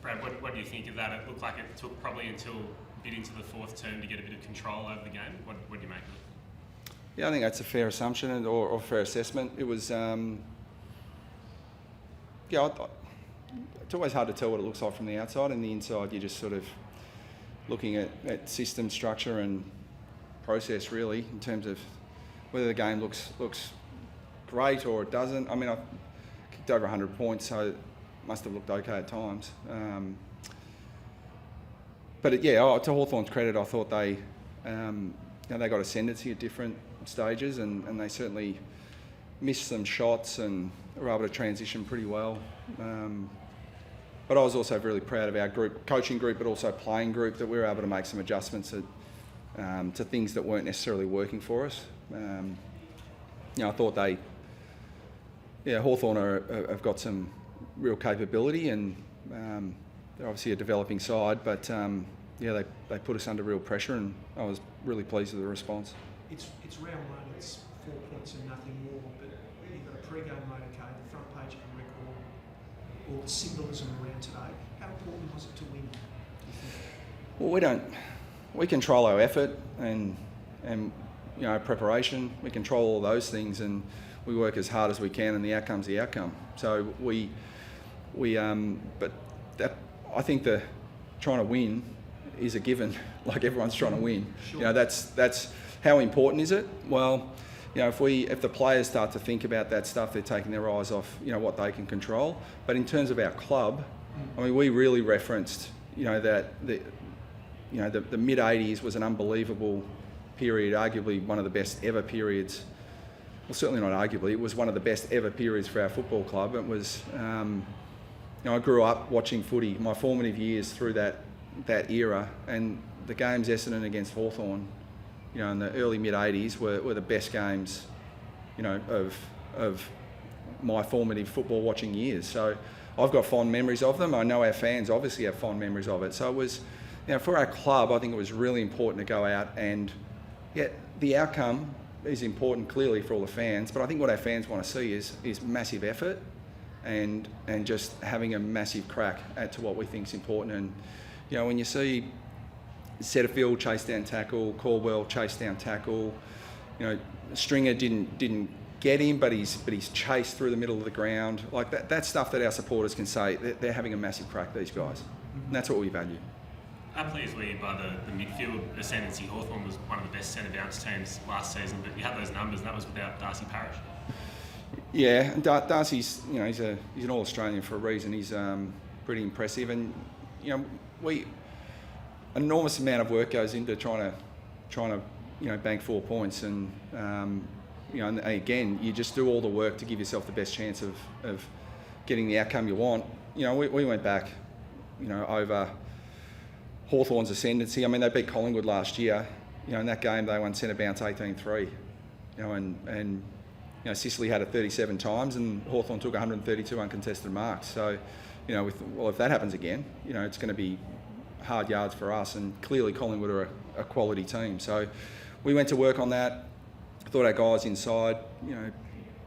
Brad, what do you think of that? It looked like it took probably until a bit into the fourth term to get a bit of control over the game. What do you make of it? Yeah, I think that's a fair assumption or fair assessment. It was, it's always hard to tell what it looks like from the outside, and the inside you're just sort of looking at system, structure and process really in terms of whether the game looks great or it doesn't. I mean, I kicked over 100 points, so it must have looked okay at times. But to Hawthorn's credit, I thought they got ascendancy at different stages, and they certainly missed some shots and were able to transition pretty well. But I was also really proud of our coaching group, but also playing group, that we were able to make some adjustments to things that weren't necessarily working for us. I thought Hawthorn have got some real capability, and they're obviously a developing side, but they put us under real pressure, and I was really pleased with the response. It's round one, it's 4 points and nothing more, but you've got a pre-game motorcade, the front page of the record, all the symbolism around today. How important was it to win, do you think? Well, we control our effort and preparation. We control all those things, and we work as hard as we can, and the outcome's the outcome. So but that, I think trying to win is a given. Like, everyone's trying to win. Sure. That's how important is it? Well, if the players start to think about that stuff, they're taking their eyes off what they can control. But in terms of our club, I mean, we really referenced that the mid '80s was an unbelievable period, arguably one of the best ever periods. Well, certainly not arguably, it was one of the best ever periods for our football club. It was, I grew up watching footy, my formative years through that era, and the games Essendon against Hawthorn, in the early mid '80s were the best games, of my formative football watching years. So I've got fond memories of them. I know our fans obviously have fond memories of it. So it was, for our club, I think it was really important to go out, and the outcome is important clearly for all the fans, but I think what our fans want to see is massive effort and just having a massive crack to what we think is important. And when you see Setterfield chase down tackle, Caldwell chase down tackle, Stringer didn't get him, but he's chased through the middle of the ground. Like that's stuff that our supporters can say they're having a massive crack, these guys, and that's what we value. How pleased were you by the midfield ascendancy? Hawthorn was one of the best centre bounce teams last season, but you had those numbers, and that was without Darcy Parish. Yeah, Darcy's he's an All-Australian for a reason. He's pretty impressive, and enormous amount of work goes into trying to bank 4 points, and and again, you just do all the work to give yourself the best chance of getting the outcome you want. We went back over Hawthorn's ascendancy. I mean, they beat Collingwood last year. In that game they won centre bounce 18-3. And Sicily had it 37 times, and Hawthorn took 132 uncontested marks. So, if that happens again, it's going to be hard yards for us. And clearly Collingwood are a quality team. So we went to work on that. I thought our guys inside,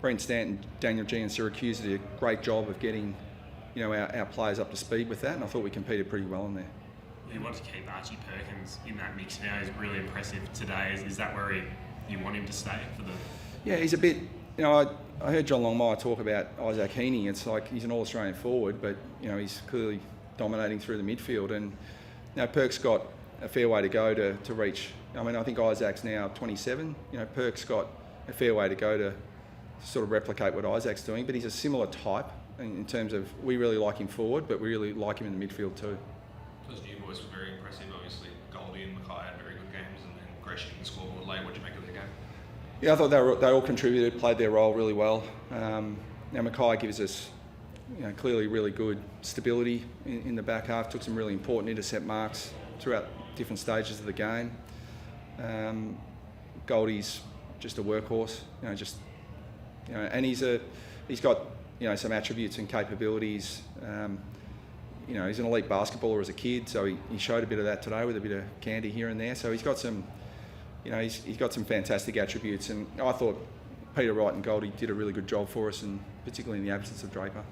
Brent Stanton, Daniel G and Syracuse did a great job of getting, our players up to speed with that, and I thought we competed pretty well in there. You want to keep Archie Perkins in that mix now. He's really impressive today. Is that where you want him to stay for the? Yeah, he's a bit. I heard John Longmire talk about Isaac Heaney. It's like he's an All-Australian forward, but he's clearly dominating through the midfield. And Perk's got a fair way to go to reach. I mean, I think Isaac's now 27. Perk's got a fair way to go to sort of replicate what Isaac's doing, but he's a similar type in terms of we really like him forward, but we really like him in the midfield too. Those new boys were very impressive, obviously. Goldie and Mackay had very good games, and then Gresham and the scoreboard late. What did you make of their game? Yeah, I thought they all contributed, played their role really well. Mackay gives us clearly really good stability in the back half, took some really important intercept marks throughout different stages of the game. Goldie's just a workhorse, and he's got some attributes and capabilities. He's an elite basketballer as a kid, so he showed a bit of that today with a bit of candy here and there. So he's got some, he's got some fantastic attributes, and I thought Peter Wright and Goldie did a really good job for us, and particularly in the absence of Draper.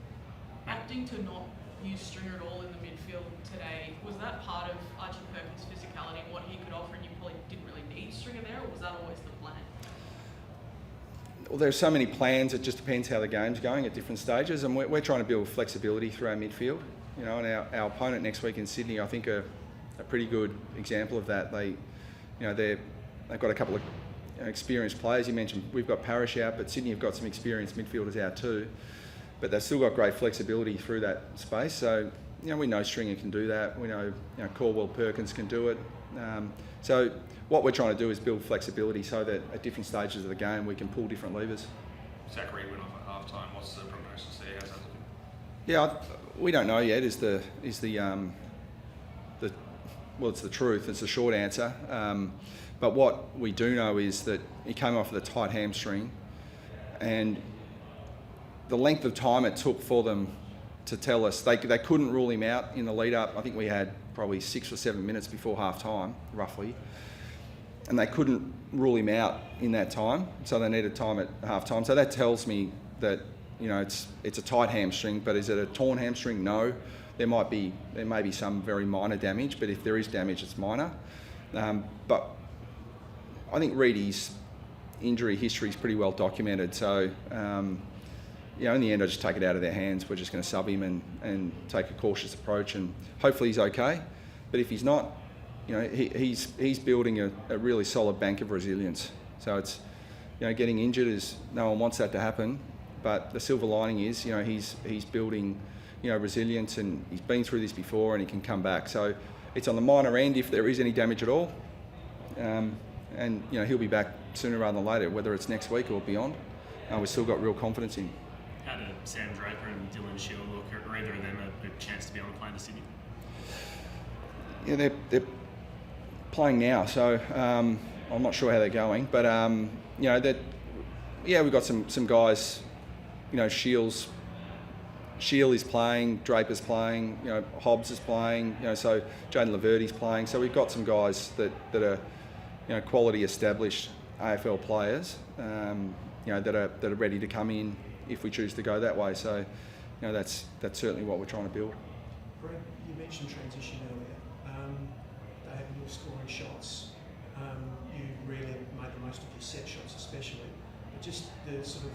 Acting to not use Stringer at all in the midfield Was that part of Archie Perkins' physicality and what he could offer, and you probably didn't really need Stringer there, or was that always the plan? Well, there's so many plans. It just depends how the game's going at different stages, and we're trying to build flexibility through our midfield. You know, and our opponent next week in Sydney, I think, are a pretty good example of that. They've got a couple of experienced players. You mentioned we've got Parrish out, but Sydney have got some experienced midfielders out too. But they've still got great flexibility through that space. So, you know, we know Stringer can do that. We know, Caldwell Perkins can do it. So what we're trying to do is build flexibility so that at different stages of the game we can pull different levers. Zachary went off at half time. What's the prognosis there? How's that looking? Yeah, we don't know yet. It's the truth. It's the short answer. But what we do know is that he came off with a tight hamstring, and the length of time it took for them to tell us, they couldn't rule him out in the lead up. I think we had probably 6 or 7 minutes before half time, roughly, and they couldn't rule him out in that time, so they needed time at half time. So that tells me that, it's a tight hamstring, but is it a torn hamstring? No. There may be some very minor damage, but if there is damage, it's minor. But I think Reedy's injury history is pretty well documented. So, in the end, I just take it out of their hands. We're just going to sub him and take a cautious approach, and hopefully he's okay. But if he's not, he's building a really solid bank of resilience. So it's, getting injured is, no one wants that to happen. But the silver lining is, he's building, resilience, and he's been through this before and he can come back. So it's on the minor end if there is any damage at all. And he'll be back sooner rather than later, whether it's next week or beyond. We've still got real confidence in him. How do Sam Draper and Dylan Shield look? Are either of them a chance to be on the plane to Sydney? Yeah, they're playing now, so I'm not sure how they're going. But, we've got some guys, Shield is playing, Draper's playing, Hobbs is playing, so Jaden Laverty's playing. So we've got some guys that are, quality established AFL players, that are ready to come in if we choose to go that way. So, that's certainly what we're trying to build. Brett, you mentioned transition earlier. They have more scoring shots. You really made the most of your set shots, especially. But just the sort of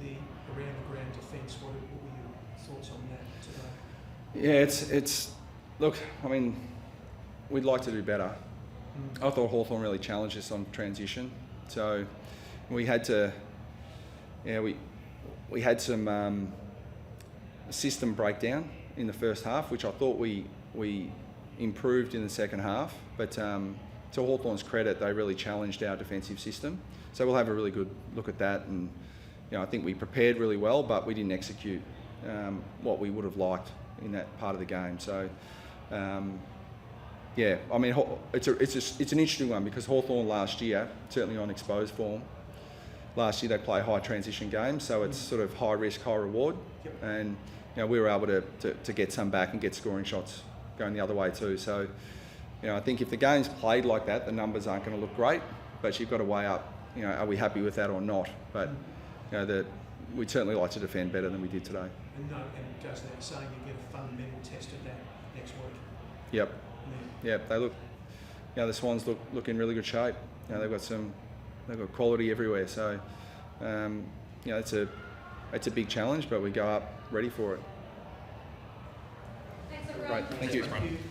the around the ground defence. What were your thoughts on that today? Yeah, it's look. I mean, we'd like to do better. I thought Hawthorn really challenged us on transition, so we had to. Yeah, we had some system breakdown in the first half, which I thought we improved in the second half. But to Hawthorn's credit, they really challenged our defensive system. So we'll have a really good look at that. And I think we prepared really well, but we didn't execute what we would have liked in that part of the game. So I mean, it's an interesting one because Hawthorn last year, certainly on exposed form, last year they play high transition games, so it's sort of high risk, high reward. Yep. And we were able to get some back and get scoring shots going the other way too. So I think if the game's played like that, the numbers aren't going to look great, but you've got to weigh up, are we happy with that or not? But we'd certainly like to defend better than we did today. And it goes without saying you get a fundamental test of that next week. Yep. They look. The Swans look in really good shape. They've got quality everywhere. So, it's a big challenge, but we go up ready for it. Thanks, Great. Thank you.